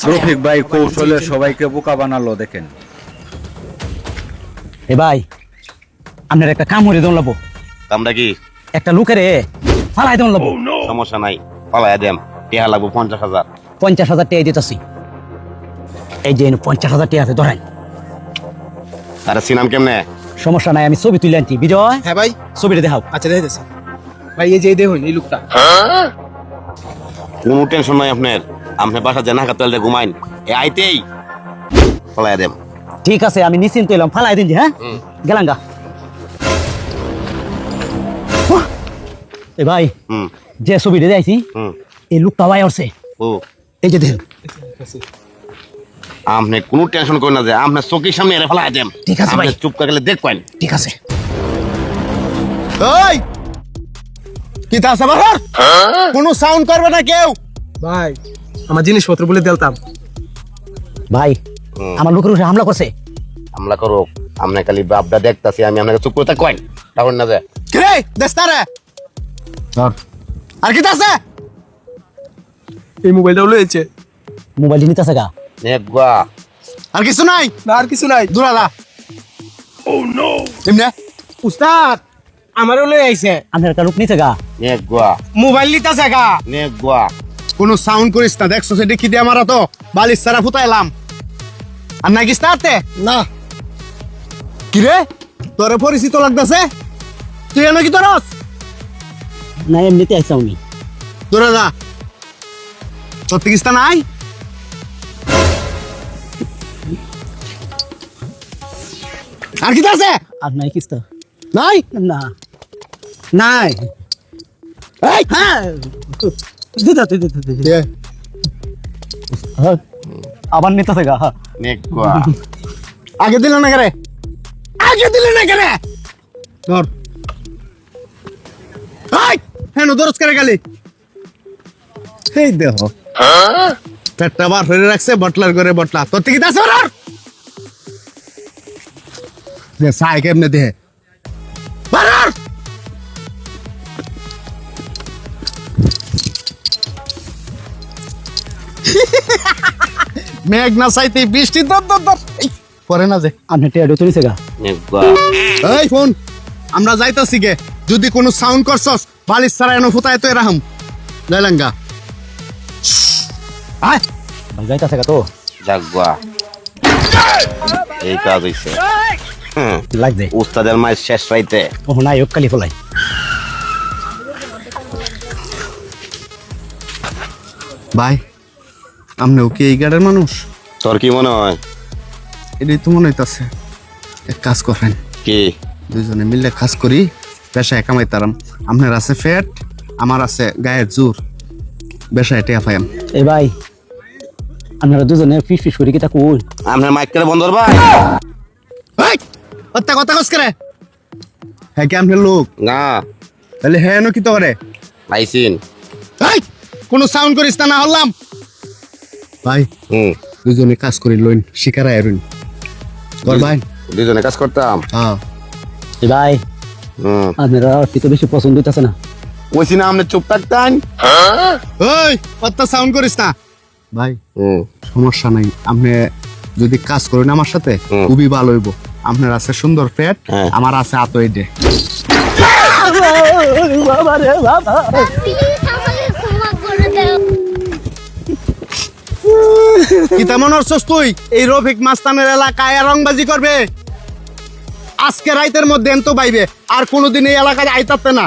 রফিক ভাই কৌশলে সবাইকে বোকা বানালো দেখেন। এ ভাই আপনার একটা কাম হরে দন লাবো। কামটা কি? একটা লোকের ফালাই দন লাবো। সমস্যা নাই, পালাইয়া দেম। টিহা লাগবো 50,000। 50,000 টাকা দিতেছি। এই যে 50,000 টাকা আছে ধরেন। আরে সিনাম কেমনে? সমস্যা নাই, আমি ছবি তুলে আনছি। বিজয় হ্যাঁ ভাই, ছবিটা দেখাও। আচ্ছা দেখতেছি ভাই। এই যে দেখুন এই লোকটা। কোনো টেনশন নাই আপনার। আপনি বাসা যে নাকা তেলতে ঘুমাইন, এ আইতেই পালাইয়া দেম। ঠিক আছে, আমি নিশ্চিন্ত এলাম। ফালাই দিন যে। হ্যাঁ গেলাম গা। এ ভাই হুম যে ছবিটা দেখাইছি হুম এই লোকটা ভাই আসছে। ও এই যে দেখেন। আপনি কোনো টেনশন করেন না, যে আপনার চোখের সামনে এরে ফেলাইয়া দেম। ঠিক আছে ভাই। আপনি চুপ করে গেলে দেখবেন। ঠিক আছে। ওই কি তা আছে বাহার? কোনো সাউন্ড করবে না কেউ। ভাই আমার জিনিসপত্র বলে দিলতাম। ভাই আমার লোকের উপরে হামলা করছে। হামলা করো, আপনি খালি বাপদা দেখতাছি, আমি আপনাকে চুপ করে থাকেন। তখন না যে কি রে দেস্তা রে? আর কি তা আছে? এই মোবাইলটা লয়েছে। মোবাইল নিতেছে গা। নেগুয়া আর কিছু নাই? না আর কিছু নাই। দূরা দা। ও নো। এমনে উস্তাদ আমারও লই আইছে। আপনার একটা লোক নিচে গা। নেগুয়া মোবাইল নিতাছে গা। নেগুয়া কোনো সাউন্ড করিস না। দেখছো সেটা কি দিয়ে মারা তো বালিশ সারা ফুটাইলাম। আর নাই কি স্টার্টে না? কি রে তোরে পরিচিত লাগতাছে? তুই এনে কি তোরস? না এমনিতে আইসা উনি। তোরা যা। সত্যি কিস্তা নাই? আর কি আছে? আর নাই কিস্তা নাই না। নাই। এই হ্যাঁ দে। আবার নিতেছে গা। নেগুয়া আগে দিল না কেরে? আগে দিল না কেরে? ধর। এই হেন দরজ করে গেলি। এই দেহ পেটটা বার হয়ে রাখছে বটলার করে বটলা। তোর থেকে দাস ওর দে সাই কেমনে দে বারার। মেঘ না চাইতে বৃষ্টি দর দর দর। এই, পরে না যে আপনি টেয়ারও তুলিছে গা। নেগুয়া এই ফোন আমরা যাইতাছি গে। যদি কোনো সাউন্ড করছস বালিশ ছাড়া এনো ফুটায় তো এরাম লাইলাঙ্গা। আয় ভাই যাইতাছে গা তো জাগুয়া এই কাজ হইছে। লাগবে। উস্তাদের মায়ের শেষ রাইতে ও নাই কালি ফলাই। ভাই আমনেও কি এই গাড়ির মানুষ? তোর কি মনে হয়? এটাই তো মনে হইতাছে। এক কাজ করেন, কি দুইজনে মিলে কাজ করি, পেশায় কামাইতারাম। আপনার আছে ফ্যাট, আমার আছে গায়ের জোর। বেশায় টেয়া পাইম। এ ভাই আপনারা দুজনে ফিস ফিস করে কি তা কই? আপনার মাইক করে বন্ধ করবা? এই হত্যা কথা কস করে। হ্যাঁ কি আপনার লোক? না তাহলে হ্যাঁ নো কি তো করে? আইসিন। এই কোনো সাউন্ড করিস না, না হল্লাম। ভাই দুজনে কাজ করি লইন, শিকার আয়রুন কর ভাই। দুজনে কাজ করতাম। হ্যাঁ এ ভাই আপনারা কি তো বেশি পছন্দ হইতাছে না। কইছি না আপনি চুপ থাকতেন। ওই হত্যা সাউন্ড করিস না ভাই। সমস্যা নাই, আপনি যদি কাজ করেন আমার সাথে খুবই ভালো হইব। আপনার আছে সুন্দর পেট, হ্যাঁ। আমার আছে আতো এডে। বাবা রে বাবা। কি তেমন অর্চস তুই? এই রফিক মাস্তানের এলাকায় রংবাজি করবে? আজকে রাইতের মধ্যে এন্ত বাইবে, আর কোনোদিন এই এলাকায় আইতাতে না।